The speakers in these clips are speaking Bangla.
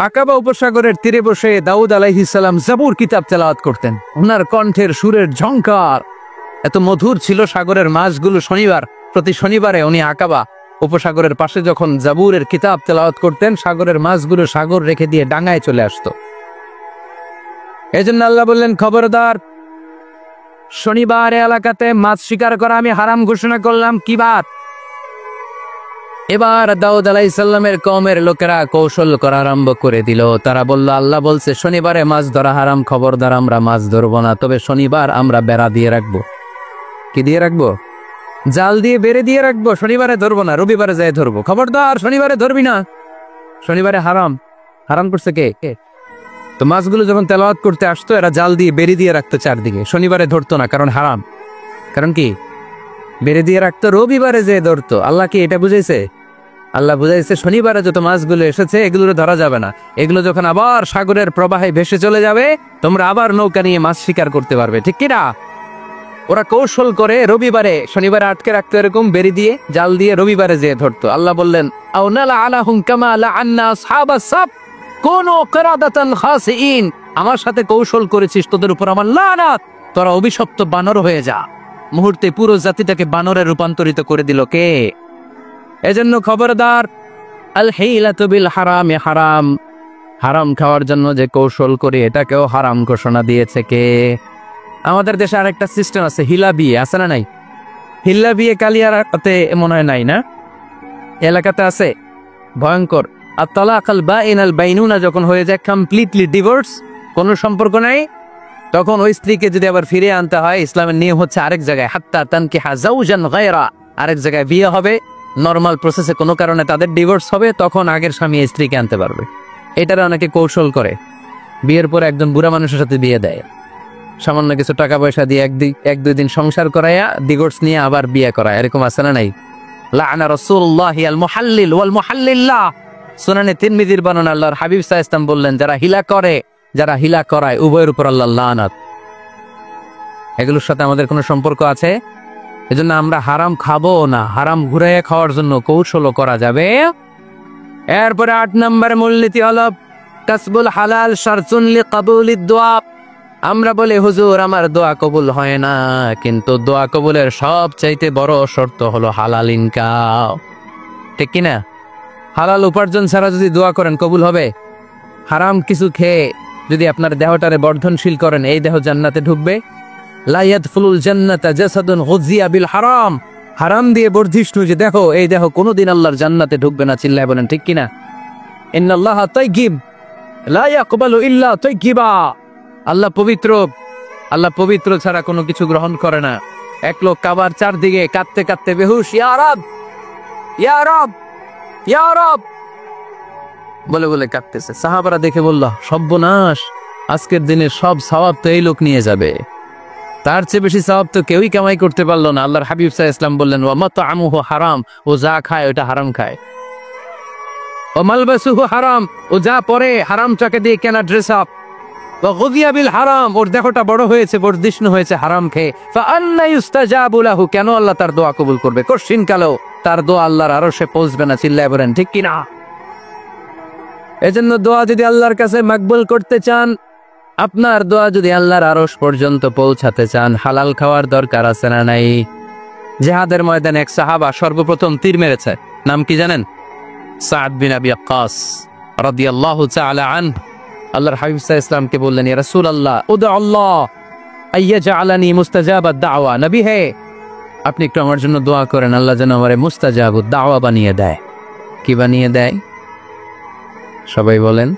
আকাবা উপসাগরের তীরে বসে দাউদ আলাইহিস সালাম জাবুর কিতাব তেলাওয়াত করতেন। ওনার কণ্ঠের সুরের ঝংকার এত মধুর ছিল, সাগরের মাছগুলো প্রতি শনিবারে উনি আকাবা উপসাগরের পাশে যখন জাবুরের কিতাব তেলাওয়াত করতেন, সাগরের মাছগুলো সাগর রেখে দিয়ে ডাঙায় চলে আসতো। এজন্য আল্লাহ বললেন, খবরদার, শনিবার এলাকাতে মাছ শিকার করা আমি হারাম ঘোষণা করলাম। কি বার? এবার দাউদ আলাইহিস সালামের কওমের লোকেরা কৌশল করা আরম্ভ করে দিল। তারা বলল, আল্লাহ বলছে শনিবারে মাছ ধরা হারাম, খবরদার আমরা মাছ ধরবো না, তবে শনিবার আমরা বেড়া দিয়ে রাখবো। কি দিয়ে রাখবো? জাল দিয়ে বেড়ে দিয়ে রাখবো। শনিবারে ধরবো না, রবিবারে যাই ধরবো। খবরদার, শনিবারে ধরবি না, শনিবারে হারাম। হারাম করছে কে? তো মাছগুলো যখন তেলাওয়াত করতে আসতো, এরা জাল দিয়ে বেড়ে দিয়ে রাখতো চারদিকে, শনিবারে ধরতো না, কারণ হারাম। কারণ কি? বেড়ে দিয়ে রাখতো, রবিবারে যে ধরতো। আল্লাহ কি এটা বুঝাইছে? আল্লাহ বুঝাইছে শনিবারে যত মাছগুলো এসেছে এগুলো ধরা যাবে না, এগুলো যখন আবার সাগরের প্রবাহে ভেসে চলে যাবে, তোমরা আবার নৌকা নিয়ে মাছ শিকার করতে পারবে। ঠিক কিনা? ওরা কৌশল করে রবিবারে শনিবারে আটকে রাখতো, এরকম বেরি দিয়ে জাল দিয়ে রবিবারে যেয়ে ধরতো। আল্লাহ বললেন, আমার সাথে কৌশল করেছিস, তোদের উপর আমার লানাত, তোরা অভিশপ্ত বানর হয়ে যা। মুহূর্তে পুরো জাতিটাকে বানরে রূপান্তরিত করে দিল কে? এজন্য খবরদার, আল হিলাতু বিল হারামে হারাম, হারাম খাওয়ার জন্য যে কৌশল করি এটাকেও হারাম ঘোষণা দিয়েছে কে? আমাদের দেশে আরেকটা সিস্টেম আছে, হিলা বিয়ে আছে না নাই? হিল্লা বিয়ে কালিয়ারাতে মনে হয় নাই না? এলাকাতে আছে, ভয়ঙ্কর। আর তালাক আল বাইন আল বাইনুনা যখন হয়ে যায় কমপ্লিটলি ডিভোর্স, কোনো সম্পর্ক নাই, তখন ওই স্ত্রীকে যদি আবার ফিরে আনতে হয়, ইসলামের নিয়ম হচ্ছে আরেক জায়গায়, হাত্তা তানকিহা যাওজান গায়রা, আরেক জায়গায় বিয়ে হবে, নরমাল প্রসেসে কোনো কারণে তাদের ডিভোর্স হবে, তখন আগের স্বামী স্ত্রীকে আনতে পারবে। এটার অনেকে কৌশল করে, বিয়ের পর একজন বুড়া মানুষের সাথে বিয়ে দেয়, সামান্য কিছু টাকা পয়সা দিয়ে এক দুই দিন সংসার করাইয়া ডিভোর্স নিয়ে আবার বিয়ে করায়। এরকম আছে না নাই? লাআনা রাসূলুল্লাহি আল মুহাল্লিল ওয়াল মুহাল্লিল্লাহ, সুনানে তিরমিজির বর্ণনা, আল্লাহর হাবিব সাল্লাল্লাহু আলাইহি ওয়াসাল্লাম বললেন, যারা হিলা করে, যারা হিলা করায়, উভয়ের উপর আল্লাহর লানাত। এগুলোর সাথে আমাদের কোনো সম্পর্ক আছে? এজন্য আমরা হারাম খাবো না, হারাম ঘুরাইয়া খাওয়ার জন্য কৌশলও করা যাবে। এরপরে 8 নম্বর মূলনীতি হলো কাসবুল হালাল শারতুন লিকাবুলিদ দুআ। আমরা বলি, হুজুর আমার দোয়া কবুল হয় না, কিন্তু দোয়া কবুলের সবচাইতে বড় শর্ত হলো হালাল ইনকাম। ঠিক কিনা? হালাল উপার্জন ছাড়া যদি দোয়া করেন কবুল হবে? হারাম কিছু খেয়ে যদি আপনার দেহটারে বর্ধনশীল করেন, এই দেহ জান্নাতে ঢুকবে? লা ইয়াদখুলুল জান্নাতা জাসাদুন গুযিয়া বিল হারাম, হারাম দিয়ে বর্ধিষ্ণু যে দেহ, এই দেহ কোনোদিন আল্লাহর জান্নাতে ঢুকবে না। চিল্লায় বলেন ঠিক কিনা? ইন্নাল্লাহা তাইয়্যিব লা ইয়াকবালু ইল্লা তাইয়্যিবা, আল্লাহ পবিত্র, আল্লাহ পবিত্র ছাড়া কোনো কিছু গ্রহণ করে না। এক লোক কাবার চারদিকে কাঁদতে কাঁদতে বেহুশ, ইয়া রাব ইয়া রাব ইয়া রাব বলে বলে কাঁদতেছে। সাহাবারা দেখে বলল, সর্বনাশ, আজকের দিনে সব সওয়াব তো এই লোক নিয়ে যাবে, তার চেয়ে বেশি সওয়াব তো কেউই কামাই করতে পারলো না। আল্লাহর হাবিব সাল্লাল্লাহু আলাইহি ওয়াসাল্লাম বললেন, ওয়া মাতআমুহু হারাম, ও যা খায় ওটা হারাম খায়। ওয়া মালবাসুহু হারাম, ও যা পরে হারাম টাকা দিয়ে কেনা ড্রেস আপ। ওয়া গুযিয়া বিল হারাম, ওর দেহটা বড় হয়েছে, বর্ধিষ্ণু হয়েছে হারাম খেয়ে। ফাআন্না ইউস্তাজাবু লাহু, কেন আল্লাহ তার দোয়া কবুল করবে? কঠিন কালেও তার দোয়া আল্লাহর আরশে পৌঁছবে না। চিল্লায় বলেন ঠিক কিনা? এজন্য দোয়া যদি আল্লাহর কাছে মাকবুল করতে চান, আপনার দোয়া যদি আল্লাহর আরশ পর্যন্ত পৌঁছাতে চান, হালাল খাওয়ার দরকার আছে না নাই? জিহাদের ময়দানে এক সাহাবা সর্বপ্রথম তীর মেরেছে, নাম কি জানেন? সাদ বিন আবি ওয়াক্কাস রাদিয়াল্লাহু তাআলা আনহু। আল্লাহর হাবিব সাল্লাল্লাহু আলাইহি ওয়াসাল্লাম কে বললেন, ইয়া রাসূলুল্লাহ উদু আল্লাহ আইয়াজআলানি মুস্তাজাবাদ দাওয়া, নবী হে আপনি একটু আমার জন্য দোয়া করেন, আল্লাহ যেন আমারে মুস্তাজাবুদ দাওয়া বানিয়ে দেয়। কি বানিয়ে দেয়? সবাই বলেন।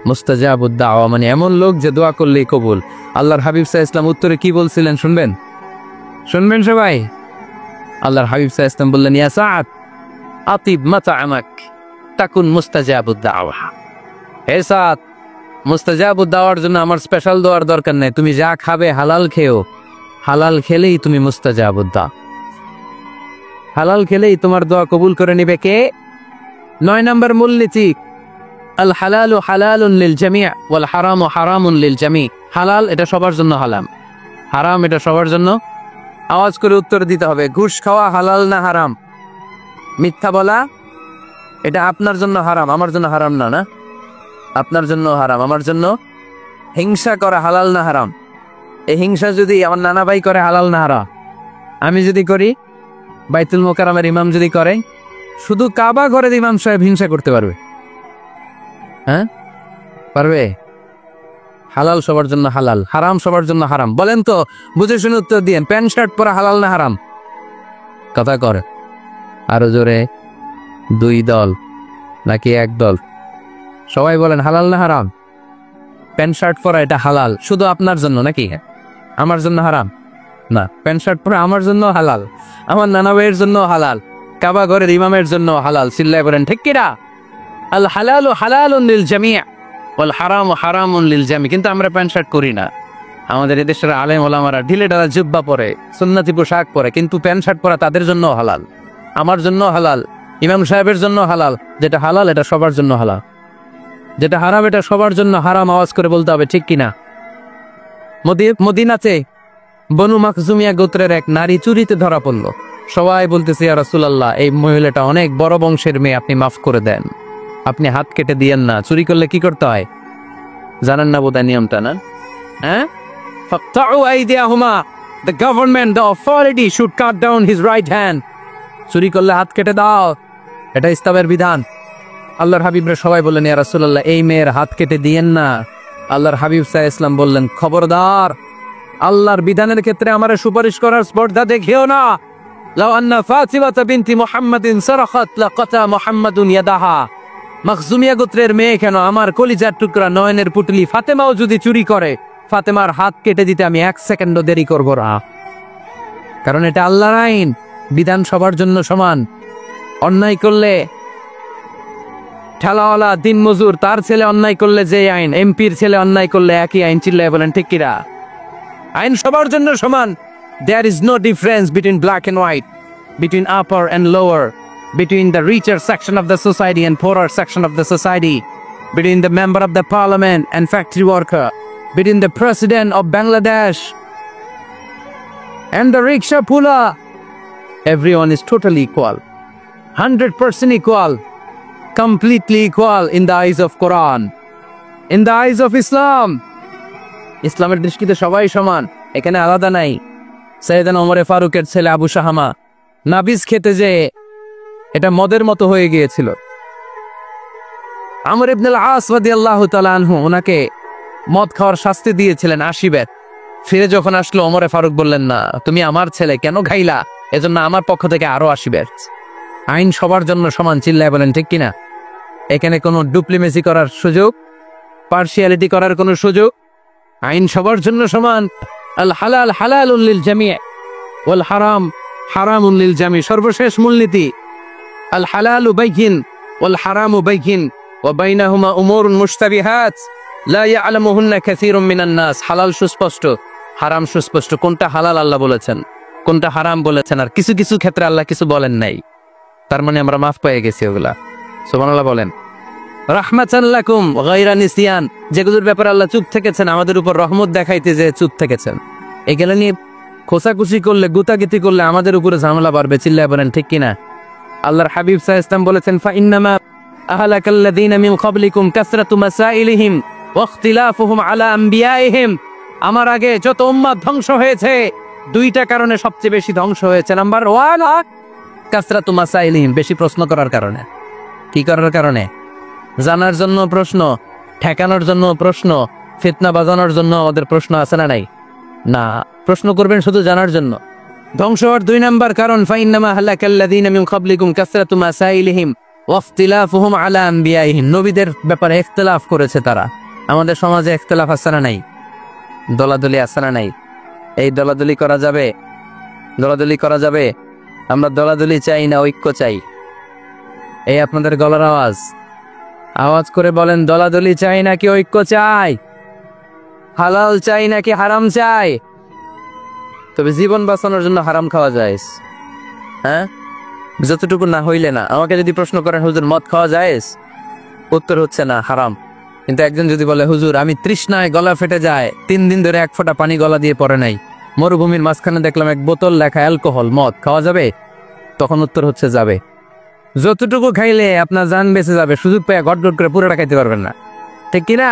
মুস্তাজাবুদ দাওয়া মানে এমন লোক যে দোয়া করলেই কবুল। আল্লাহর হাবিব সাল্লাল্লাহু আলাইহি ওয়াসাল্লাম উত্তরে কি বলছিলেন শুনবেন? শুনবেন সবাই? আল্লাহর হাবিব সাল্লাল্লাহু আলাইহি ওয়াসাল্লাম বললেন, ইয়া সাআদ আতিব মাতআমাক তাকুন মুস্তাজাবুদ দাওয়া। হে সাআদ, মুস্তাজাবুদ দাওয়ার জন্য আমার স্পেশাল দোয়ার দরকার নেই, তুমি যা খাবে হালাল খেও, হালাল খেলেই তুমি মুস্তাজাবুদ দাও, হালাল খেলেই তোমার দোয়া কবুল করে নিবে কে? 9 নম্বর মূলনীতি, আল হালালু হালালুন লিল জামি' ওয়াল হারামু হারামুন লিল জামি'। হালাল এটা সবার জন্য হালাল, হারাম এটা সবার জন্য। আওয়াজ করে উত্তর দিতে হবে। ঘুষ খাওয়া হালাল না হারাম? মিথ্যা বলা এটা আপনার জন্য হারাম, আমার জন্য হারাম না, না? আপনার জন্য হারাম, আমার জন্য। হিংসা করা হালাল না হারাম? এই হিংসা যদি আমার নানা ভাই করে, হালাল না হারাম? আমি যদি করি, বাইতুল মোকাররমের ইমাম যদি করে, শুধু কাবা ঘরের ইমাম সাহেব হিংসা করতে পারবে? হ্যাঁ, পারবে? হালাল সবার জন্য হালাল, হারাম সবার জন্য হারাম। বলেন তো, বুঝে শুনে উত্তর দিয়েন, প্যান্ট শার্ট পরা হালাল না হারাম? কথা করে আরো জোরে, দুই দল নাকি এক দল? সবাই বলেন হালাল না হারাম? প্যান্ট শার্ট পরা এটা হালাল শুধু আপনার জন্য নাকি? আমার জন্য হারাম না। প্যান্ট শার্ট পরা আমার জন্য হালাল, আমার নানা ভাইয়ের জন্য হালাল, কাবা ঘরের ইমামের জন্য হালাল। চিল্লায় বলেন ঠিক কিনা? আল হালালু হালালুন লিল জামি' ওয়াল হারামু হারামুন লিল জামি'। কিন্তু আমরা প্যান্ট শার্ট করি না। আমাদের এদেশের আলেম ওলামারা ঢিলে ঢালা জুব্বা পরে, সুন্নতি পোশাক পরে, কিন্তু প্যান্ট শার্ট পরা তাদের জন্য হালাল, আমার জন্য হালাল, ইমাম সাহেবের জন্য হালাল। যেটা হালাল এটা সবার জন্য হালাল, যেটা হারাম এটা সবার জন্য হারাম। আওয়াজ করে বলতে হবে ঠিক কিনা? মদিনাতে বনু মাখজুমিয়া গোত্রের এক নারী চুরিতে ধরা পড়ল। সবাই বলতেছে ইয়া রাসূলুল্লাহ, এই মহিলাটা অনেক বড় বংশের মেয়ে, আপনি মাফ করে দেন, আপনি হাত কেটে দিয়েন না। চুরি করলে কি করতে হয় জানেন না বোধহয় নিয়মটা, না? হ্যাঁ, ফাকতাউ আইদিয়াহুমা, the government, the authority should cut down his right hand. চুরি করলে হাত কেটে দাও, এটা ইসলামের বিধান। আল্লাহর হাবিবরা সবাই বললেন ইয়া রাসূলুল্লাহ, এই মেয়ের হাত কেটে দিয়েন না। আল্লাহর হাবিব সাল্লাল্লাহু আলাইহি ওয়াসাল্লাম বললেন, খবরদার, আল্লাহর বিধানের ক্ষেত্রে আমারে সুপারিশ করার স্পর্ধা দেখিও না। লাউ আন্না ফাতিমাতা বিনতি মুহাম্মাদিন সারাখাত লাকাতা মুহাম্মাদুন ইয়াদাহা। মাখজুমিয়া গোত্রের মেয়ে কেন, আমার কলিজার টুকরা নয়নের পুটলি ফাতেমাও যদি চুরি করে, ফাতেমার হাত কেটে দিতে আমি এক সেকেন্ডও দেরি করব না। কারণ এটা আল্লাহর আইন, বিধান সবার জন্য সমান। অন্যায় করলে ঠেলাওয়ালা দিনমজুর তার ছেলে অন্যায় করলে যে আইন, এমপির ছেলে অন্যায় করলে একই আইন। চিল্লায় বলেন ঠিক কিনা? আইন সবার জন্য সমান। There is no difference between black and white, between upper and lower, between the richer section of the society and poorer section of the society, between the member of the parliament and factory worker, between the president of Bangladesh and the rickshaw puller. Everyone is totally equal, 100% equal, completely equal in the eyes of Quran, in the eyes of Islam. ইসলামের দৃষ্টিতে সবাই সমান, এখানে আলাদা নাই। সাইয়েদনা ওমরে ফারুকের ছেলে আবু শাহামা নাবিজ খেতে যে এটা মদের মতো হয়ে গিয়েছিল। আমর ইবনে আল আস রাদিয়াল্লাহু তাআলা আনহু ওনাকে মদ খাওয়ার শাস্তি দিয়েছিলেন 80 বেত। ফিরে যখন আসলো, ওমরে ফারুক বললেন, না, তুমি আমার ছেলে, কেন খাইলা? এজন্য আমার পক্ষ থেকে আরো 80 বেত। আইন সবার জন্য সমান। চিল্লায় বলেন ঠিক কিনা? এখানে কোনো ডুপ্লিমেসি করার সুযোগ, পার্সিয়ালিটি করার কোনো সুযোগ? আইন সবার জন্য সমান। আল হালাল হালালুন লিল জামি' ওয়াল হারাম হারামুন লিল জামি'। সর্বশেষ মূলনীতি, আল হালালু বাইয়িন ওয়াল হারামু বাইয়িন ওয়া বাইনাহুমা উমুরুন মুশতাবিহাত লা ইয়ালামুহুন্না কাসীরুম মিনান নাস। হালাল সুস্পষ্ট, হারাম সুস্পষ্ট। কোনটা হালাল আল্লাহ বলেছেন, কোনটা হারাম বলেছেন, আর কিছু কিছু ক্ষেত্রে আল্লাহ কিছু বলেন নাই। তার মানে আমরা মাফ পেয়ে গেছি ওগুলা। সুবহানাল্লাহ বলেন। রাহমাতান লাকুম গায়রা নিসিয়ান, যেগুলোর ব্যাপারে আল্লাহ চুপ থেকেছেন, আমাদের উপর রহমত দেখাইতে যে চুপ থেকেছেন। এগুলো নিয়ে খোসাখুশি করলে, গুতাগুতি করলে আমাদের উপরে ঝামেলা বাড়বে। চিল্লায় বলেন ঠিক কিনা? আল্লাহর হাবিব সাল্লাল্লাহু আলাইহি ওয়াসাল্লাম বলেছেন, ফা ইন্নামা আহলাকাল্লাযীনা মিন ক্বাবলিকুম কাসরাতু মাসাইলিহিম ওয়া ইখতিলাফুহুম আলা আমবিয়াইহিম। আমার আগে যত উম্মাত ধ্বংস হয়েছে, দুইটা কারণে সবচেয়ে বেশি ধ্বংস হয়েছে। নাম্বার 1, কাসরাতু মাসাইলিহিম, বেশি প্রশ্ন করার কারণে। কি করার কারণে? জানার জন্য প্রশ্ন, ঠেকানোর জন্য প্রশ্ন, ফিতনা বাজানোর জন্য আমাদের প্রশ্ন আছে না নাই? না, প্রশ্ন করবেন শুধু জানার জন্য। ধ্বংস হওয়ার 2 নাম্বার কারণ, ফাইন্নামা হালাকাল্লাযীনা মিন ক্বাবলিকুম কাসরাতু মাসাইলিহিম ওয়া ইখতিলাফুহুম আলা আমবিয়াইহিম। নবীদের ব্যাপারে ইখতিলাফ করেছে তারা। আমাদের সমাজে ইখতিলাফ আছে না নাই? দলাদলি আছে না নাই? এই দলাদলি করা যাবে? দলাদলি করা যাবে? আমরা দলাদলি চাই না, ঐক্য চাই। এই আপনাদের গলার আওয়াজ, আওয়াজ করে বলেন, দলাদলি চাই নাকি ঐক্য চাই? হালাল চাই নাকি হারাম চাই? তবে জীবন বাঁচানোর জন্য হারাম খাওয়া যায়, হ্যাঁ, যতটুকু না হইলে না। আমাকে যদি প্রশ্ন করেন, হুজুর মদ খাওয়া যায়? উত্তর হচ্ছে না, হারাম। কিন্তু একজন যদি বলে, হুজুর আমি তৃষ্ণায় গলা ফেটে যায়, 3 দিন ধরে 1 ফোঁটা পানি গলা দিয়ে পড়ে নাই, মরুভূমির মাঝখানে দেখলাম 1 বোতল লেখা অ্যালকোহল, মদ খাওয়া যাবে? তখন উত্তর হচ্ছে যাবে। যতটুকু খাইলে আপনার জান বেঁচে যাবে, সুযোগ পেয়ে গট গট করে পুরোটা খাইতে পারবেন না। ঠিক কিনা?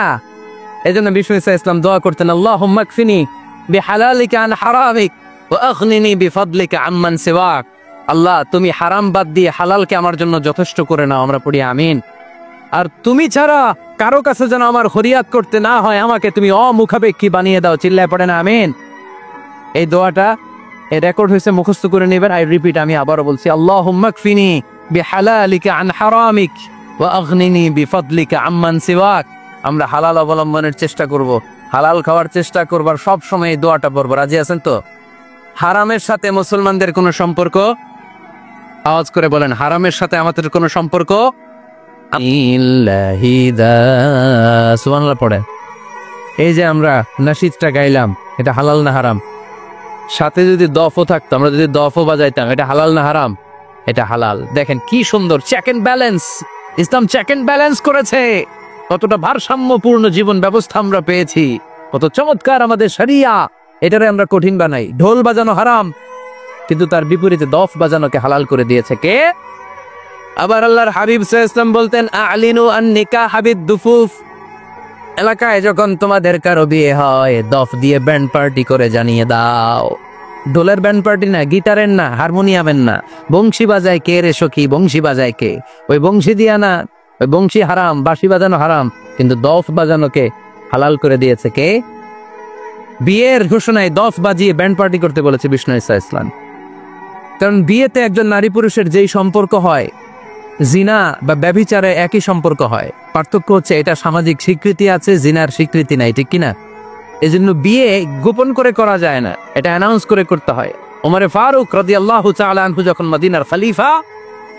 এই জন্য বিষ্ণু ইসা ইসলাম দোয়া করতেন, আল্লাহুম্মা কফিনি বিহালালিকা আন হারামিক ওয়া আগনিনি বিফাদলিকা আম্মান সিওয়াক। আল্লাহ, তুমি হারাম বাদ দিয়ে হালালকে আমার জন্য যথেষ্ট করে নাও। আমরা পড়ি আমিন। আর তুমি ছাড়া কারো কাছে যেন আমার ফরিয়াদ করতে না হয়, আমাকে তুমি অমুখাপেক্ষী বানিয়ে দাও। চিল্লায় পড়ে না আমিন। এই দোয়াটা এই রেকর্ড হয়েছে, মুখস্থ করে নেবেন। আই রিপিট, আমি আবারও বলছি, আল্লাহুম্মা কফিনি বিহালালিকা আন হারামিক ওয়া আগনিনি বিফাদলিকা আম্মান সিওয়াক। আমরা হালাল অবলম্বনের চেষ্টা করব, হালাল খাওয়ার চেষ্টা করবার সব সময় এই দোয়াটা পড়বো। রাজি আছেন তো? হারামের সাথে মুসলমানদের কোনো সম্পর্ক? আওয়াজ করে বলেন, হারামের সাথে আমাদের কোনো সম্পর্ক? সুবহানাল্লাহ পড়ে। এই যে আমরা নাশিদটা গাইলাম, এটা হালাল না হারাম? সাথে যদি দফও থাকতো, আমরা যদি দফও বাজাইতাম, এটা হালাল না হারাম? এটা হালাল। দেখেন কি সুন্দর check and balance, Islam check and balance করেছে। কতটা ভারসাম্যপূর্ণ জীবন ব্যবস্থা আমরা পেয়েছি, কত চমৎকার আমাদের শরিয়া। এটারে আমরা কঠিন বানাই। ঢোল বাজানো হারাম, কিন্তু তার বিপরীতে দফ বাজানোকে হালাল করে দিয়েছে কে? আবার আল্লাহর হাবিব সাল্লাল্লাহু আলাইহি ওয়াসাল্লাম বলতেন, আ'লিনু আন নিকাহ বিদ-দুফুফ। এলাকায় যখন তোমাদের কারো বিয়ে হয়, দফ দিয়ে ব্যান্ড পার্টি করে জানিয়ে দাও। ঢোলের ব্যান্ড পার্টি না, গিটারের না, হারমোনিয়ামের না। বংশী বাজায় কে রে সখী? বংশী বাজায় কে? ওই বংশী দিয়া না, ওই বংশী হারাম, বাঁশি বাজানো হারাম, কিন্তু দফ বাজানোকে হালাল করে দিয়েছে কে? বিয়ের ঘোষণায় দফ বাজিয়ে ব্যান্ড পার্টি করতে বলেছে বিষ্ণু ইসা ইসলাম। কারণ বিয়েতে একজন নারী পুরুষের যেই সম্পর্ক হয়, জিনা বা ব্যভিচারে একই সম্পর্ক হয়। পার্থক্য হচ্ছে এটা সামাজিক স্বীকৃতি আছে, জিনার স্বীকৃতি নাই। ঠিক কিনা? এই জন্য বিয়ে গোপন করে করা যায় না, এটা অ্যানাউন্স করে করতে হয়। ওমরে ফারুক রাদিয়াল্লাহু তাআলা আনহু যখন মদিনার খলিফা,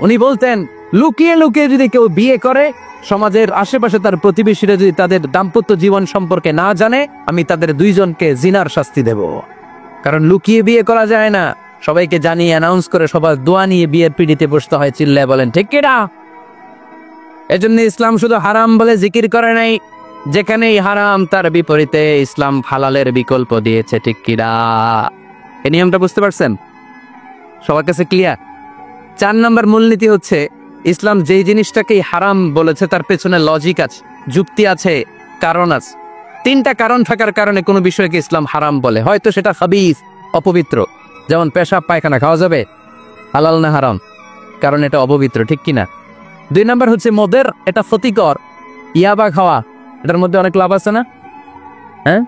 উনি বলতেন, লুকিয়ে লুকিয়ে যদি কেউ বিয়ে করে, সমাজের আশেপাশে তার প্রতিবেশীরা যদি তাদের দাম্পত্য জীবন সম্পর্কে না জানে, আমি তাদের দুইজনকে জিনার শাস্তি দেব। কারণ লুকিয়ে বিয়ে করা যায় না, সবাইকে জানিয়ে অ্যানাউন্স করে সবার দোয়া নিয়ে বিয়ের পিড়িতে বসতে হয়। চিল্লায় বলেন ঠিক কিনা? এজন্য ইসলাম শুধু হারাম বলে জিকির করে নাই, যেখানেই হারাম তার বিপরীতে ইসলাম হালালের বিকল্প দিয়েছে। ঠিক কিনা? এই নিয়মটা বুঝতে পারছেন? সবার কাছে ক্লিয়ার? 4 নম্বর মূলনীতি হচ্ছে, ইসলাম যেই জিনিসটাকেই হারাম বলেছে তার পেছনে লজিক আছে, যুক্তি আছে, কারণ আছে। 3টা কারণ থাকার কারণে কোনো বিষয়কে ইসলাম হারাম বলে। হয়তো সেটা খাবিস, অপবিত্র, যেমন পেশাব পায়খানা খাওয়া যাবে, হালাল না হারাম? কারণ এটা অপবিত্র। ঠিক কিনা? 2 নম্বর হচ্ছে মদের, এটা ক্ষতিকর। ইয়াবা খাওয়া, এটার মধ্যে অনেক লাভ আছে না? হ্যাঁ,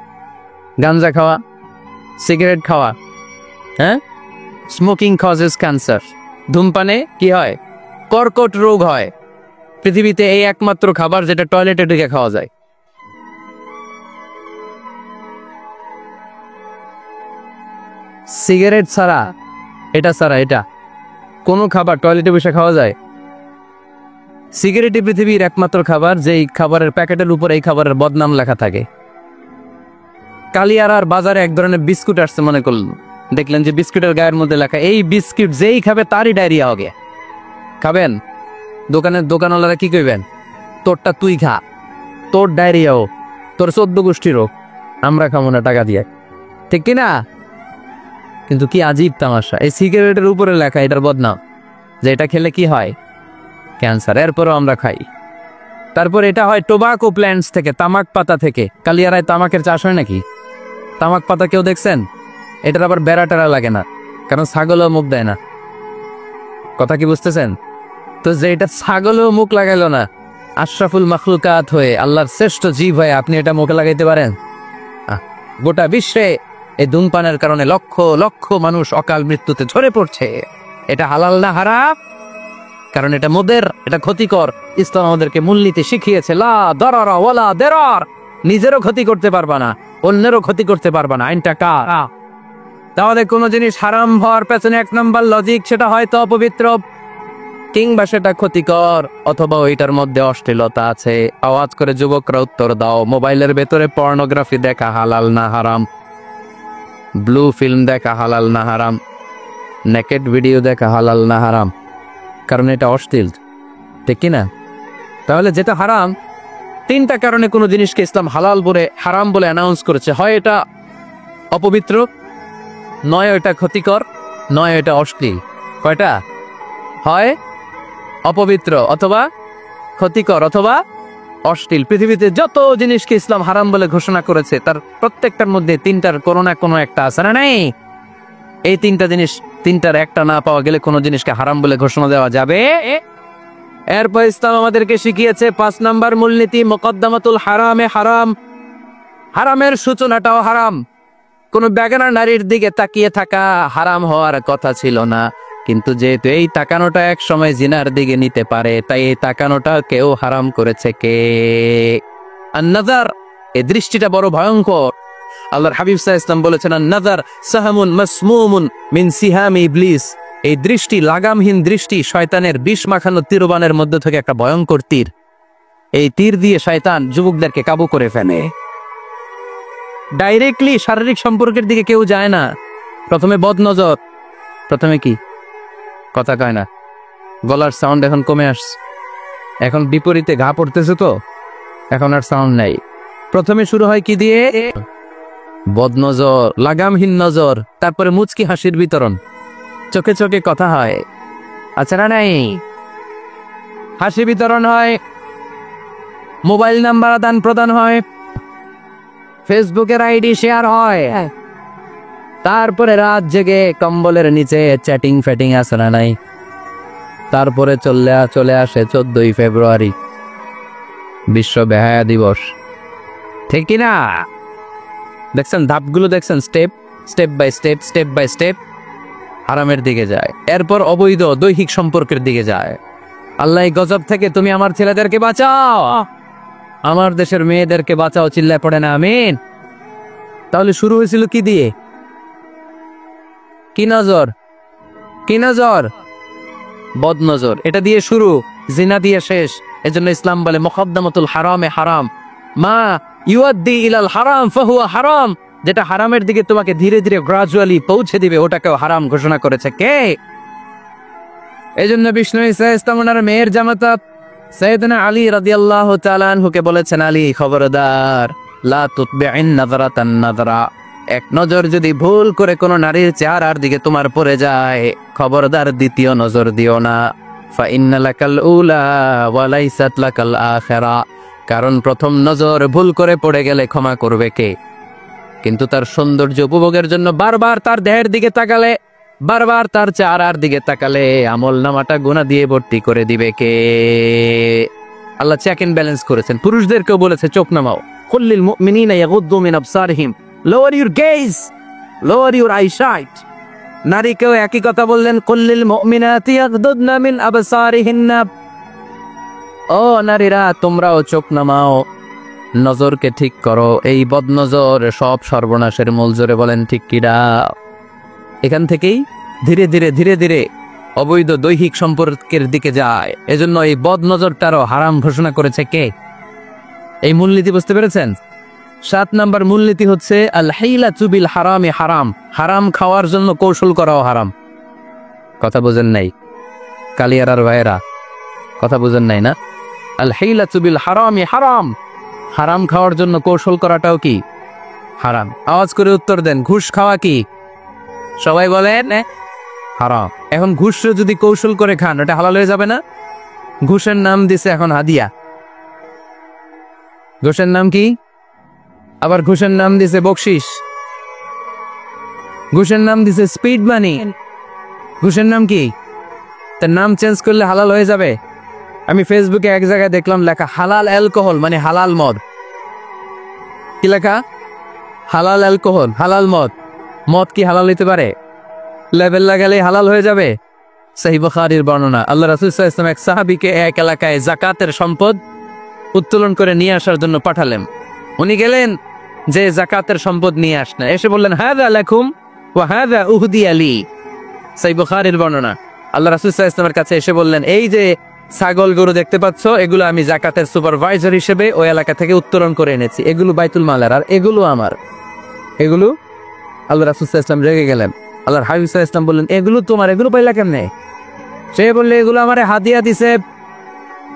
গাঞ্জা খাওয়া, সিগারেট খাওয়া, হ্যাঁ, স্মোকিং কজেস ক্যান্সার। ধূমপানে কি হয়? কর্কট রোগ হয়। পৃথিবীতে এই একমাত্র খাবার যেটা টয়লেটে ঢুকে খাওয়া যায়। সিগারেট ছাড়া, এটা ছাড়া, এটা কোনো খাবার টয়লেটে বসে খাওয়া যায়? সিগারেটই পৃথিবীর একমাত্র খাবার যেই খাবারের প্যাকেটের উপর এই খাবারের বদনাম লেখা থাকে। কালিয়ারার বাজারে এক ধরনের বিস্কুট আসছে, মনে করলেন, দেখলেন যে বিস্কুটের গায়ের মধ্যে লেখা, এই বিস্কুট যেই খাবে তারই ডায়রিয়া হবে। খাবেন? দোকানওয়ালারা কি কইবেন? তোরটা তুই খা, তোর ডায়রিয়াও, তোর 14 গোষ্ঠীর হোক, আমরা খাবো না টাকা দিয়ে। ঠিক কিনা? কিন্তু কি আজীব তামাশা, এই সিগারেটের উপরে লেখা এটার বদনাম, যে এটা খেলে কি হয়? ক্যান্সার। এরপরও আমরা খাই। তারপর এটা হয় টোবাকো প্ল্যান্টস থেকে, তামাক পাতা থেকে। কালিয়ারায় তামাকের চাষ হয় নাকি? তামাক পাতা কেউ দেখছেন? এটার আবার বেড়া টেরা লাগে না, কারণ ছাগলও মুখ দেয় না। কথা কি বুঝতেছেন? তো যে এটা ছাগলও মুখ লাগাইলো না, আশরাফুল মাখলুকাত হয়ে, আল্লাহর শ্রেষ্ঠ জীব হয়ে আপনি এটা মুখে লাগাইতে পারেন? গোটা বিশ্বে এই ধূমপানের কারণে লক্ষ লক্ষ মানুষ অকাল মৃত্যুতে ঝরে পড়ছে। এটা হালাল না হারাম? কারণ এটা মদের, এটা ক্ষতিকর। ইসলাম আমাদেরকে মূলনীতি শিখিয়েছে, লা দারারা ওয়ালা দিরার। নিজেরও ক্ষতি করতে পারবা না, অন্যেরও ক্ষতি করতে পারবা না। আইনটা কার? তাহলে কোনো জিনিস হারাম হওয়ার পেছনে 1 নম্বর লজিক, সেটা হয়তো অপবিত্র, কিংবা সেটা ক্ষতিকর, অথবা ওইটার মধ্যে অশ্লীলতা আছে। আওয়াজ করে যুবকরা উত্তর দাও, মোবাইলের ভেতরে পর্নোগ্রাফি দেখা হালাল না হারাম? ব্লু ফিল্ম দেখা হালাল না হারাম? নেকেড ভিডিও দেখা হালাল না হারাম? কারণ এটা অশ্লীল। ঠিক কিনা? তাহলে যেটা হারাম, 3টা কারণে কোনো জিনিসকে ইসলাম হালাল বলে, হারাম বলে অ্যানাউন্স করেছে। হয় এটা অপবিত্র, নয় এটা ক্ষতিকর, নয় এটা অশ্লীল। কয়টা? হয় অপবিত্র, অথবা ক্ষতিকর, অথবা অশ্লীল, পৃথিবীতে যত জিনিসকে ইসলাম হারাম বলে ঘোষণা করেছে তার প্রত্যেকটার মধ্যে তিনটার কোনো না কোনো একটা আছে না নাই? এই তিনটা জিনিস, তিনটার একটা না পাওয়া গেলে কোনো জিনিসকে হারাম বলে ঘোষণা দেওয়া যাবে? এরপর ইসলাম আমাদেরকে শিখিয়েছে 5 নাম্বার মূলনীতি, মুকদ্দামাতুল হারামে হারাম। হারামের সূচনাটাও হারাম। কোন বেগানা নারীর দিকে তাকিয়ে থাকা হারাম হওয়ার কথা ছিল না, কিন্তু যেহেতু এই তাকানোটা এক সময় জিনার দিকে নিতে পারে, তাই এই তাকানোটা কেউ হারাম করেছে কে? আন-নাযার, এই দৃষ্টিটা বড় ভয়ঙ্কর। আল্লাহর হাবিব সাল্লাল্লাহু আলাইহি ওয়াসাল্লাম বলেছেন, আন-নাযার সাহামুন মাসমুমুন মিন সিহামি ইবলিস। এই দৃষ্টি, লাগামহীন দৃষ্টি, শয়তানের বিষ মাখানো তীরবানের মধ্যে থেকে একটা ভয়ঙ্কর তীর। এই তীর দিয়ে শয়তান যুবকদেরকে কাবু করে ফেলে। ডাইরেক্টলি শারীরিক সম্পর্কের দিকে কেউ যায় না, প্রথমে বদনজর। প্রথমে কি কথা কয় না, গলার সাউন্ড এখন কমে আসছে, এখন বিপরীতে ঘা পড়তেছে, তো এখন আর সাউন্ড নাই। প্রথমে শুরু হয় কি দিয়ে? বদনজর, লাগামহীন নজর। তারপরে মুচকি হাসির বিতরণ, চোখে চোখে কথা হয়, আচ্ছা না নাই? হাসি বিতরণ হয়, মোবাইল নাম্বার আদান প্রদান হয়, ফেসবুকের আইডি শেয়ার হয়, তারপরে রাত জেগে কম্বলের নিচে চ্যাটিং ফ্যাটিং আছে না নাই? তারপরে চলে আসে 14ই ফেব্রুয়ারি, বিশ্ব বেহায়া দিবস, ঠিক কিনা? দেখছেন ধাপগুলো, দেখছেন স্টেপ বাই স্টেপ হারামের দিকে যায়। এরপর অবৈধ দৈহিক সম্পর্কের দিকে যায়। আল্লাহ এই গজব থেকে তুমি আমার ছেলেদেরকে বাঁচাও, আমার দেশের মেয়েদেরকে বাঁচাও, চিল্লায় পড়ে না আমিন? তাহলে শুরু হয়েছিল কি দিয়ে? কি নজর? বদনজর। এটা দিয়ে শুরু, জিনা দিয়ে শেষ। এজন্য ইসলাম বলে মুকদ্দামাতুল হারামে হারাম, মা ইউআদ্দি ইলাল হারাম ফাহুয়া হারাম। যেটা হারামের দিকে তোমাকে ধীরে ধীরে গ্রাজুয়ালি পৌঁছে দিবে, ওটাকেও হারাম ঘোষণা করেছে কে? এজন্য বিষ্ণু ঈসা ইসলামের মেয়ের জামাতা সাইয়েদনা আলী রাদিয়াল্লাহু তাআলা আনহুকে বলেছেন, আলী খবরদার, লা তুতবি'ন নাযরাতান নাযরা। এক নজর যদি ভুল করে কোনো নারীর চেহারার দিকে তোমার পড়ে যায়, খবরদার দ্বিতীয় নজর দিও না। ফা ইন্না লাকাল উলা ওয়া লাইসাত লাকাল আখিরা। কারণ প্রথম নজর ভুল করে পড়ে গেলে ক্ষমা করবে কে? কিন্তু তার সৌন্দর্য উপভোগের জন্য বারবার তার দেহের দিকে তাকালে, বারবার তার চেহারার দিকে তাকালে আমল নামাটা গুনাহ দিয়ে ভর্তি করে দিবে কে? আল্লাহ চেক এন্ড ব্যালেন্স করেছেন। পুরুষদেরকেও বলেছে চোখ নামাও, কুল্লিল মুমিনিনা ইয়াগুদ্দু মিন আবসারিহিম, lower your gaze, lower your eyesight. নারীকেও একই কথা বললেন, কুল্লিল মুমিনাতি ইয়াগুদ্দুনা মিন আবসারিহিন্না। ও নারীরা, তোমরাও চোখ নামাও, নজরকে ঠিক করো। এই বদনজর সব সর্বনাশের মূল। জোরে বলেন ঠিক কিনা? এখান থেকেই ধীরে ধীরে অবৈধ দৈহিক সম্পর্কের দিকে যায়। এজন্য এই বদনজরটারও হারাম ঘোষণা করেছে কে? এই মূলনীতি বুঝতে পেরেছেন? 7 নাম্বার মূলনীতি হচ্ছে আল হিলাতু বিল হারামে হারাম। হারাম খাওয়ার জন্য কৌশল করাও হারাম। কথা বুঝেন নাই কালিয়ারার ভাইয়েরা? কথা বুঝেন নাই না? আল হিলাতু বিল হারামে হারাম। হারাম খাওয়ার জন্য কৌশল করাটাও কি হারাম? আওয়াজ করে উত্তর দেন, ঘুষ খাওয়া কি? সবাই বলেন হারাম। এখন ঘুষ যদি কৌশল করে খান, ওটা হালাল হয়ে যাবে না? ঘুষের নাম দিছে এখন হাদিয়া। ঘুষের নাম কি? আবার ঘুষের নাম দিছে বকশিস, ঘুষের নাম দিছে স্পিড মানি। ঘুষের নাম কি? তার নাম চেঞ্জ করলে হালাল হয়ে যাবে? আমি ফেসবুকে এক জায়গায় দেখলাম লেখা হালাল অ্যালকোহল, মানে হালাল মদ। কি লেখা? হালাল অ্যালকোহল, হালাল মদ। মদ কি হালাল হইতে পারে? লেবেল লাগালে হালাল হয়ে যাবে? সহিহ বুখারীর বর্ণনা, আল্লাহ রাসূল সাল্লাল্লাহু আলাইহি ওয়াসাল্লাম এক সাহাবীকে এক এলাকায় যাকাতের সম্পদ উত্তোলন করে নিয়ে আসার জন্য পাঠালেন। উনি গেলেন যে যাকাতের সম্পদ নিয়ে আসলেন, এসে বললেন হাযা লাকুম ওয়া হাযা উহদিয়া লি। সহিহ বুখারীর বর্ণনা, আল্লাহ রাসূল সাল্লাল্লাহু আলাইহি ওয়াসাল্লামের কাছে এসে বললেন, এই যে ছাগল গরু দেখতে পাচ্ছ, এগুলো আমি যাকাতের সুপারভাইজার হিসেবে ওই এলাকা থেকে উত্তোলন করে এনেছি, এগুলো বাইতুল মালের, আর এগুলো আমার। এগুলো? আল্লাহ রাসূল সাল্লাল্লাহু আলাইহি ওয়াসাল্লাম রেগে গেলেন। আল্লাহর হাবিব সাল্লাল্লাহু আলাইহি ওয়াসাল্লাম বললেন, এগুলো তোমার, এগুলো পাইলা কেমনে? সে বললে, এগুলো আমারে হাদিয়া দিছে।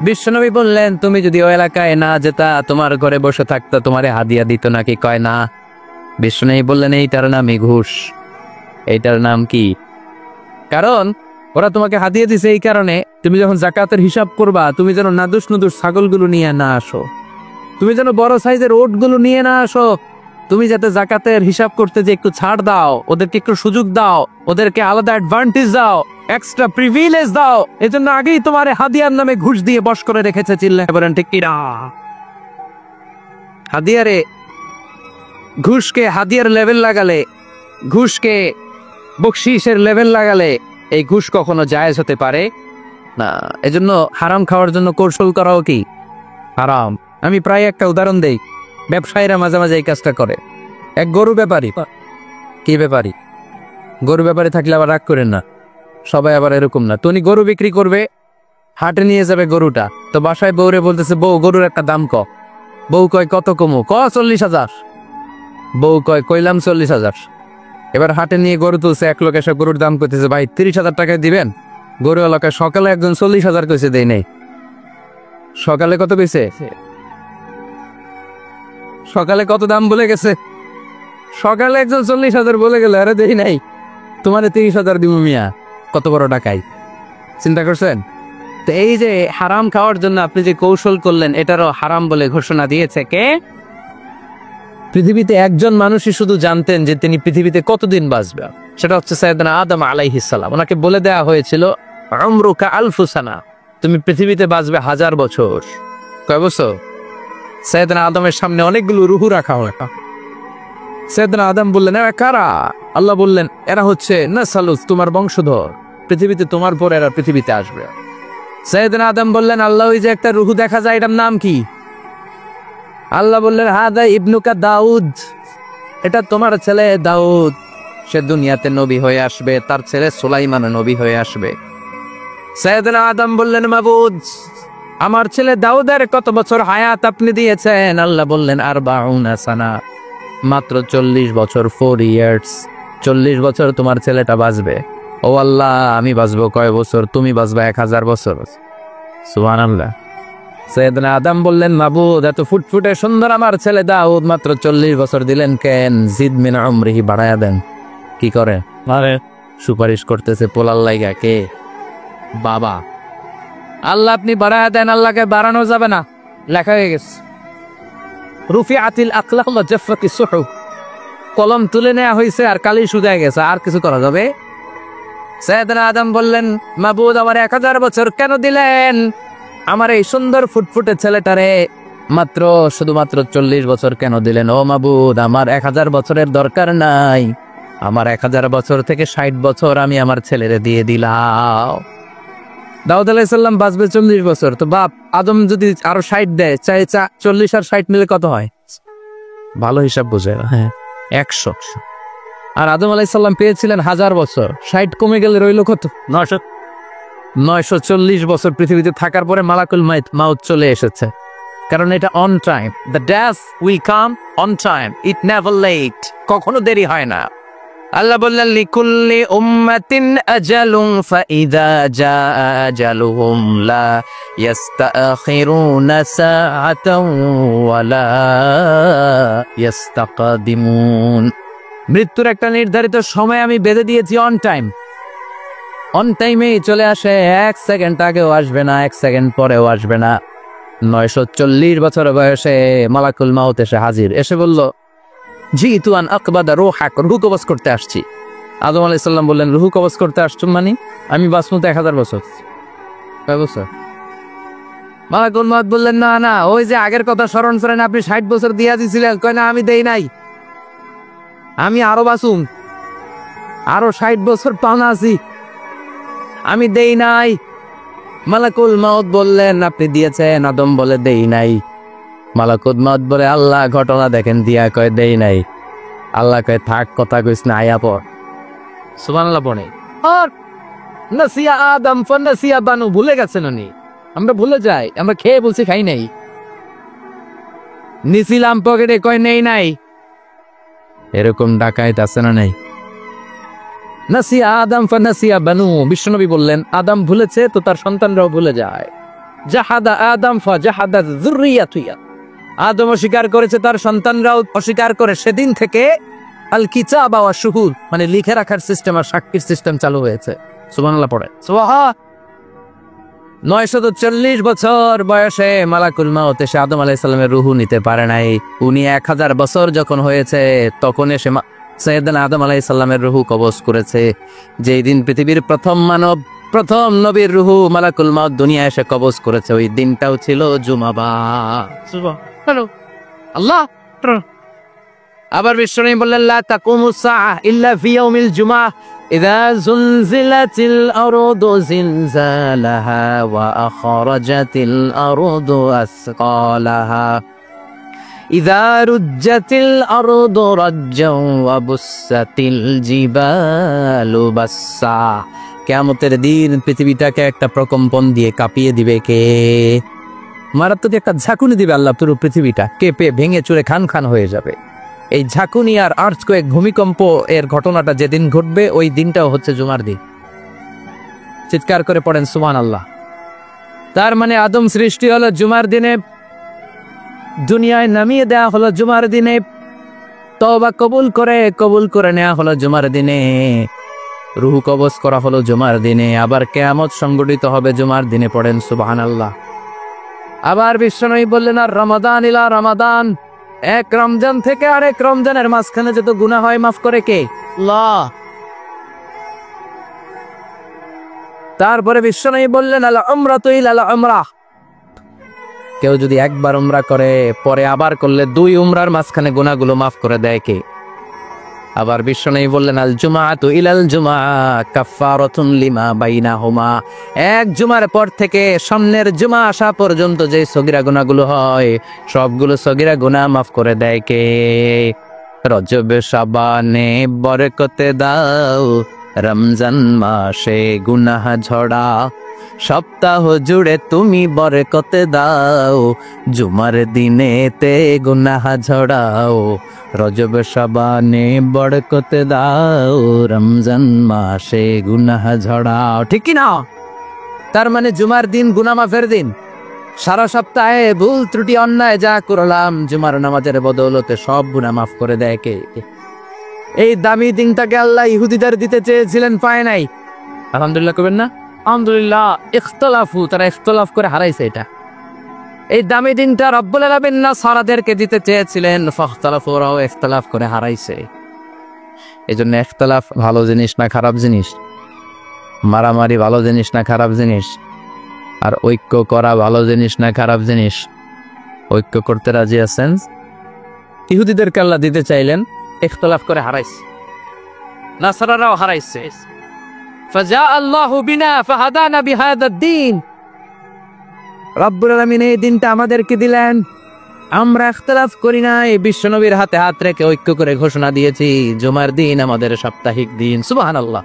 বিশ্বনবী বললেন, তুমি যদি ওই এলাকায় না যেতা, তোমার ঘরে বসে থাকতা, তোমারে হাদিয়া দিত নাকি? কয় না। বিশ্বনবী বললেন, এইটার নামই ঘুষ। এইটার নাম কি? কারণ ওরা তোমাকে হাদিয়া দিছে এই কারণে তুমি যখন জাকাতের হিসাব করবা তুমি যেন নাদুস নুদুস ছাগলগুলো নিয়ে না আসো, তুমি যেন বড় সাইজের ওটগুলো নিয়ে না আসো, তুমি যাতে জাকাতের হিসাব করতে যে একটু ছাড় দাও, ওদেরকে একটু সুযোগ দাও, ওদেরকে আলাদা অ্যাডভান্টেজ দাও, এক্সট্রা প্রিভিলেজ দাও, এজন্য আগেই তোমার হাদিয়ার নামে ঘুষ দিয়ে বশ করে রেখেছে। চিল্লায় বলেন ঠিক কিনা? হাদিয়ারে ঘুষকে হাদিয়ার লেভেল লাগালে, ঘুষকে বকশিসের লেভেল লাগালে এই ঘুষ কখনো জায়েজ হতে পারে না। এজন্য হারাম খাওয়ার জন্য কৌশল করাও কি হারাম। আমি প্রায় একটা উদাহরণ দেই, ব্যবসায়ীরা মাঝে মাঝে এই কাজটা করে। এক গরু ব্যাপারী, কি ব্যাপারী, গরু ব্যাপারী থাকলে আবার রাগ করেন না, সবাই আবার এরকম না। তো উনি গরু বিক্রি করবে, হাটে নিয়ে যাবে গরুটা, তো বাসায় বউরে বলতেছে, বউ গরুর একটা দাম ক। বউ কয় কত কমু? 40,000। বউ কয় কইলাম 40,000। এবার হাটে নিয়ে গরু তুলছে, এক লোক এসে গরুর দাম করতেছে, ভাই 30,000 টাকায় দিবেন? গরু এলাকায় সকালে একজন 40,000 কইছে, দেই নেই। সকালে কত কইছে? সকালে কত দাম বলে গেছে? সকালে একজন 40,000 বলে গেল, আরে দেই নাই, তোমারে 30,000 দিব মিয়া। কত বড় টাকাই, চিন্তা করছেন? তো এই যে হারাম খাওয়ার জন্য আপনি যে কৌশল করলেন, এটারও হারাম বলে ঘোষণা দিয়েছে কে? পৃথিবীতে একজন মানুষই শুধু জানতেন যে তিনি পৃথিবীতে কতদিন বাঁচবেন, সেটা হচ্ছে সাইয়েদনা আদম আলাইহিস সালাম। ওনাকে বলে দেয়া হয়েছিল উমরুকা আলফু সানা, তুমি পৃথিবীতে বাঁচবে 1000 বছর। কয় বছর? সাইয়েদনা আদমের সামনে অনেকগুলো রুহু রাখা হয়। সাইয়েদনা আদম বললেন, এরা কারা? আল্লাহ বললেন, এরা হচ্ছে নাসালুস, তোমার বংশধর, পৃথিবীতে তোমার পর এরা পৃথিবীতে আসবে। সাইয়েদনা আদম বললেন, আল্লাহ ওই যে একটা রুহু দেখা যায়, এটার নাম কি? আল্লাহ বললেন, হাদা ইবনুকা দাউদ, এটা তোমার ছেলে দাউদ, সে দুনিয়াতে নবী হয়ে আসবে, তার ছেলে সুলাইমান নবী হয়ে আসবে। সাইয়েদনা আদম বললেন, মাবুদ আমার ছেলে দাউদের কত বছর হায়াত আপনি দিয়েছেন? আল্লাহ বললেন, 40 সানা, মাত্র 40 বছর, 4 ইয়ার্স, 40 বছর তোমার ছেলেটা বাঁচবে। ও আল্লাহ, আমি বাঁচবো কয় বছর? তুমি বাঁচবা 1000 বছর। সুবহানাল্লাহ। সাইয়েদনা আদম বললেন, মাবুদ এত ফুটফুটে সুন্দর আমার ছেলে দাউদ মাত্র 40 বছর দিলেন কেন? জিদ মিন উমরিহি, বাড়ায়া দেন। কি করে? আরে সুপারিশ করতেছে পোলার লাইগা। কে? বাবা। আল্লাহ আপনি বাড়ায়া দেন, আল্লাহকে বাড়ানো যাবে না, লেখা হয়ে গেছে। রুফিআতিল আকলাম ওয়া জাফফাতিস সুহুফ, কলম তুলে নেওয়া হয়েছে আর কালি শুকায় গেছে, আর কিছু করা যাবে? সাইয়েদনা আদম বললেন, মাবুদ আমার 1000 বছর কেন দিলেন? আমার এই সুন্দর ফুটফুটে ছেলেটারে মাত্র শুধুমাত্র 40 বছর কেন দিলেন? ও মাবুদ, আমার 1000 বছরের দরকার নাই, আমার 1000 বছর থেকে 60 বছর আমি আমার ছেলেরে দিয়ে দিলাম। দাউদ আলাইহিস সালাম বাঁচবে 40 বছর, তো বাপ আদম যদি আরো 60 দেয়, চাই 40 আর 60 মিলে কত হয়? ভালো হিসাব বুঝে, হ্যাঁ 100। আর আদম আলাইহিস সালাম পেয়েছিলেন 1000 বছর, 60 কমে গেলে রইল কত? 940 বছর পৃথিবীতে থাকার পরে মালাকুল মাউত চলে এসেছে, কারণ এটা on time. The death will come on time, it never late, কখনো দেরি হয় না। আল্লাহ বললেন, লিকুল্লি উম্মাতিন আজালুন ফাইদা জাআ আজালুহুম লা ইস্তাখিরুনা সাআতান ওয়া লা ইস্তাকদিমুন। মৃত্যুর একটা নির্ধারিত সময় আমি বেঁধে দিয়েছি, অন টাইম, অন টাইমেই চলে আসে, 1 সেকেন্ড আগেও আসবে না, 1 সেকেন্ড পরেও আসবে না। 940 বছর বয়সে মালাকুল মাউত এসে হাজির, এসে বলল, জিতু আন আকবাদা রূহাক, রূহ কবজ করতে আসছি। আদম আলাইহিস সালাম বললেন, রূহ কবজ করতে আসছো মানে? আমি বাঁচবো তো 1000 বছর। কয় বছর? মালাকুল মাউত বললেন, না না, ওই যে আগের কথা স্মরণ করেন, আপনি 60 বছর দিয়া দিছিলেন। কয় না, আমি দেই নাই, আমি আরো বাঁচুম, আরো 60 বছর পাওনা আছি, আমি দেই নাই। মালাকুল মাউত বললেন, আপনি দিয়েছেন। আদম বলে, দেই নাই। মালাকুল মাউত বলে, আল্লাহ ঘটনা দেখেন, দিয়া কয় দেই নাই। আল্লাহ কয়, থাক, কথা কইস না, আয়া পড়। সুবহানাল্লাহ পড়ে। আর নাসিয়া আদম ফানাসিয়া বানু, ভুলে গেছেন উনি। আমরা ভুলে যাই, আমরা খেয়ে বলছি খাই নাই, নিছিলাম পকেটে, কয় নেই নাই। এরকম ডাকাইত আছে না নাই? নাসিয়া আদম ফানাসিয়া বানু, বিশ্বনবী বললেন, আদম ভুলেছে তো তার সন্তানরাও ভুলে যায়। জাহাদা আদম ফাজাহাদা যুররিয়াতুয়া, আদম অস্বীকার করেছে, তার সন্তানরাও অস্বীকার করে। সেদিন থেকে আল কিতাবা ওয়া শুহুদ, মানে লিখে রাখার সিস্টেম আর সাক্ষীর সিস্টেম চালু হয়েছে। সুবহানাল্লাহ পড়ে। সুবহান 940 বছর বয়সে মালাকুল মাউত এসে আদম আলাইহিস সালামের রূহ নিতে পারে নাই। উনি 1000 বছর যখন হয়েছে তখন এসে সাইয়েদনা আদম আলাইহিস সালামের রূহ কবজ করেছে। যেই দিন পৃথিবীর প্রথম মানব, প্রথম নবীর রূহ মালাকুল মাউত দুনিয়ায় এসে কবজ করেছে, ওই দিনটাও ছিল জুমাবার। সুবহানাল্লাহ। আল্লাহ আবার বিশ্বনবী বললেন, লা তাকুমুস সাআহ ইল্লা ফি ইয়াউমিল জুমআহ ইযা যুলজিলাতিল আরদু জিলজালাহা ওয়া আখরাজাতিল আরদু আসকালাহা ইযা রুজ্জাতিল আরদু রাজ্জাও ওয়া বুসাতিল জিবালু বাসসা। কিয়ামতের দিন পৃথিবীটাকে একটা প্রকম্পন দিয়ে কাঁপিয়ে দিবে কে? মারাত্মক একটা ঝাঁকুনি দিবে আল্লাহ, পুরো পৃথিবীটা কেঁপে ভেঙে চুরে খান খান হয়ে যাবে। এই ঝাঁকুনি আর আর্থকোয়েক, ভূমিকম্প এর ঘটনাটা যেদিন ঘটবে ওই দিনটাও হচ্ছে জুমার দিন। চিৎকার করে পড়েন সুবহানাল্লাহ। তার মানে আদম সৃষ্টি হলো জুমার দিনে, দুনিয়ায় নামিয়ে দেয়া হলো জুমার দিনে, তওবা কবুল করে নেওয়া হলো জুমার দিনে, রূহ কবজ করা হলো জুমার দিনে, আবার কিয়ামত সংগঠিত হবে জুমার দিনে। পড়েন সুবহানাল্লাহ। আবার বিশ্বনবী বললেন, আর রমাদান ইলা রমাদান, এক রমজান থেকে আরেক রমজানের মাঝখানে যত গুনাহ হয় মাফ করে কে? আল্লাহ। তারপরে বিশ্বনবী বললেন, আল উমরাতু ইলাল উমরাহ, কেউ যদি একবার উমরা করে পরে আবার করলে 2 উমরার মাঝখানে গুনাহগুলো মাফ করে দেয় কে? আবার বিশ্বনবী বললেন, আল জুমাআতু ইলাল জুমআ কাফফারাতুন লিমা বাইনাহুমা, এক জুমার পর থেকে সামনের জুমা আসা পর্যন্ত যে সগীরা গুনাহগুলো হয় সবগুলো সগীরা গুনাহ মাফ করে দেয় কে? রজব শাবানে বরকতে দাও, রমজান মাসে গুনাহ ঝড়া, সপ্তাহ জুড়ে তুমি বরকতে দাও, জুমার দিনেতে গুনাহ ঝড়াও, রজব শাবানে বরকতে দাও, রমজান মাসে গুনাহ ঝড়াও। ঠিক কি না? তার মানে জুমার দিন গুনাহ মাফের দিন। সারা সপ্তাহে ভুল ত্রুটি অন্যায় যা করলাম জুমার নামাজের বদৌলতে সব গুনাহ মাফ করে দেয় কে? এই দামি দিনটাকে আল্লাহ ইহুদিদের দিতে চেয়েছিলেন, পায় নাই। আলহামদুলিল্লাহ করবেন না? আলহামদুলিল্লাহ। ইখতিলাফু, তারা ইখতিলাফ করে হারাইছে এটা। এই দামি দিনটা রব্বুল আলামিন নাসারাদেরকে দিতে চেয়েছিলেন, ফাখতালাফু, ওরাও ইখতিলাফ করে হারাইছে। এজন্য ইখতিলাফ ভালো জিনিস না খারাপ জিনিস? মারামারি ভালো জিনিস না খারাপ জিনিস? আর ঐক্য করা ভালো জিনিস না খারাপ জিনিস? ঐক্য করতে রাজি আছেন? ইহুদিদেরকে আল্লাহ দিতে চাইলেন, ইখতিলাফ করে হারাইছে। নাসারারাও হারাইছে। ফাজা আল্লাহু বিনা ফাহাদানা বিহাদা দ্বীন, রব্বুল আলামিন এই দিনটা আমাদেরকে দিলেন, আমরা ইখতিলাফ করি না, এই বিশ্বনবীর হাতে হাত রেখে ঐক্য করে ঘোষণা দিয়েছি জুমার দিন আমাদের সাপ্তাহিক দিন। সুবহানাল্লাহ।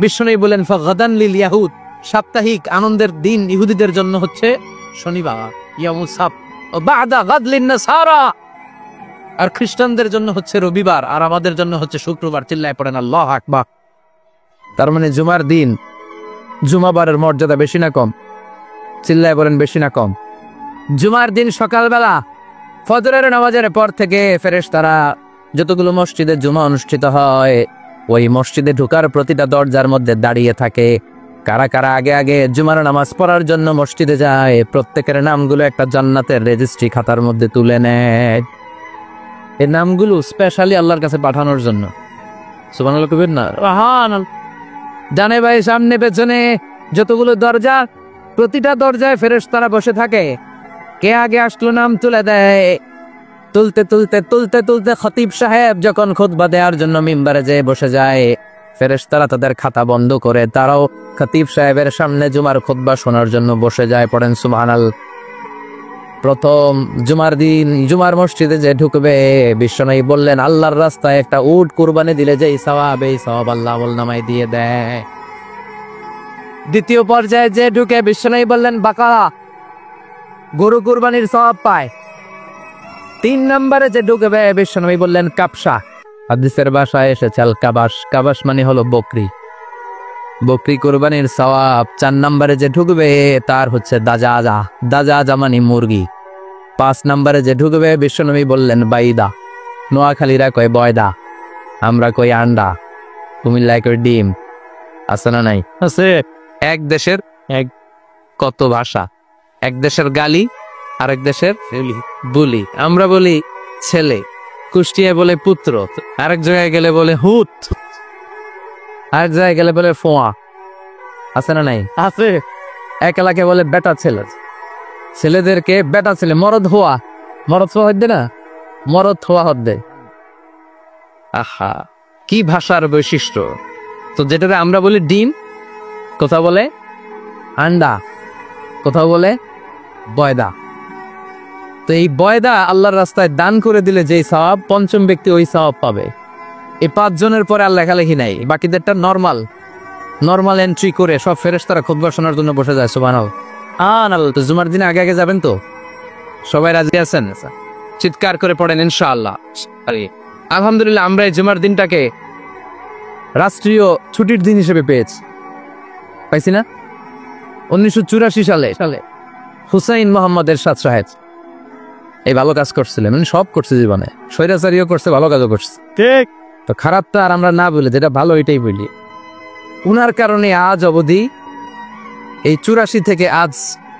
বিশ্বনবী বলেন, ফাগাদান লিল ইয়াহুদ, সাপ্তাহিক আনন্দের দিন ইহুদিদের জন্য হচ্ছে শনিবার, ইয়ামুস সাbt, ও বাদা গাদ লিন নাসারা, আর খ্রিস্টানদের জন্য হচ্ছে রবিবার, আর আমাদের জন্য হচ্ছে শুক্রবার। চিল্লায় পড়েন আল্লাহু আকবার। তার মানে জুমার দিন, জুমাবারের মর্যাদা বেশি না কম? চিল্লায় বলেন বেশি না কম? জুমার দিন সকালবেলা ফজরের নামাজের পর থেকে ফেরেশতারা যতগুলো মসজিদে জুমা অনুষ্ঠিত হয় ওই মসজিদে ঢোকার প্রতিটা দরজার মধ্যে দাঁড়িয়ে থাকে। কারা কারা আগে আগে জুমার নামাজ পড়ার জন্য মসজিদে যায়, প্রত্যেকের নামগুলো একটা জান্নাতের রেজিস্ট্রি খাতার মধ্যে তুলে নেয়। এই নামগুলো স্পেশালি আল্লাহর কাছে পাঠানোর জন্য। সুবহানাল্লাহ কইবেন না? ডানে বাই সামনে পেছনে যতগুলো দরজা, প্রতিটা দরজায় ফেরেশতারা বসে থাকে। কে আগে আসলো নাম তুলে দেয়। তুলতে তুলতে তুলতে তুলতে খতিব সাহেব যখন খুতবা দেওয়ার জন্য মিম্বারে যেয়ে বসে যায়, ফেরেশতারা তাদের খাতা বন্ধ করে তারাও খতিব সাহেবের সামনে জুমার খুতবা শোনার জন্য বসে যায়। পড়েন সুবহানাল্লাহ। প্রথম জুমার দিন জুমার মসজিদে যে ঢুকবে, বিশ্বনবী বললেন, আল্লাহর রাস্তায় একটা উট কুরবানি দিলে যেই সওয়াব, এই সওয়াব আল্লাহ আমলনামায় দিয়ে দেয়। দ্বিতীয় পর্যায়ে যে ঢুকে, বিশ্বনবী বললেন, বাকারা, গরু কুরবানির সওয়াব পায়। 3 নম্বরে যে ঢুকবে, বিশ্বনবী বললেন, কাবসা, হাদিসের ভাষায় এসেছে আল কাবাস, কাবাস মানে হলো বকরি, বকরি কুরবানির সওয়াব। 4 নম্বরে যে ঢুকবে তার হচ্ছে দাজাজা, দাজাজা মানে মুরগি। 5 নম্বরে যে ঢুকবে, বিশ্বনবী বললেন, বাইদা, নোয়াখালীরা কয় বয়দা, আমরা কই আন্ডা, কুমিল্লায় কই ডিম। আছে না নাই? আছে। এক দেশের এক কত ভাষা, এক দেশের গালি আরেক দেশের বুলি। আমরা বলি ছেলে, কুষ্টিয়ায় বলে পুত্র, আরেক জায়গায় গেলে বলে হুত, আরেক জায়গায় গেলে বলে ফোয়া। আছে না নাই? আছে। এক এলাকায় বলে বেটা ছেলে, ছেলেদেরকে বেটা ছেলে, মরদ হওয়া, মরদ হওয়া হদ্দে না, মরদ হওয়া হদ্দে। আহা, কি ভাষার বৈশিষ্ট্য! তো যেটাতে আমরা বলি ডিম, কোথাও বলে আন্ডা, কোথাও বলে বয়দা। তো এই বয়দা আল্লাহর রাস্তায় দান করে দিলে যেই সওয়াব, পঞ্চম ব্যক্তি ওই সওয়াব পাবে। এই 5 জনের পরে আর লেখালেখি নাই, বাকিদেরটা নর্মাল এন্ট্রি করে সব ফেরেশতারা খুতবা শোনার জন্য বসে যায়। সুবহানাল্লাহ। তো জুমার দিনে আগে আগে যাবেন তো? সবাই রাজি আছেন? চিৎকার করে পড়েন ইনশাআল্লাহ। আলহামদুলিল্লাহ, আমরা এই জুমার দিনটাকে রাষ্ট্রীয় ছুটির দিন হিসেবে পাইছি না? 1984 সালে হুসাইন মোহাম্মদ এরশাদ সাহেব এই ভালো কাজ করছিলেন, মানে সব করছে জীবনে, স্বৈরাচারীও করছে, ভালো কাজও করছে। ঠিক। তো খারাপটা আর আমরা না বলি, যেটা ভালো এটাই বলি। উনার কারণে আজ অবধি এই 84 থেকে আজ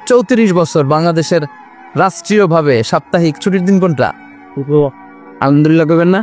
34 বছর বাংলাদেশের রাষ্ট্রীয়ভাবে সাপ্তাহিক ছুটির দিন কোনটা? আলহামদুলিল্লাহ করবেন না?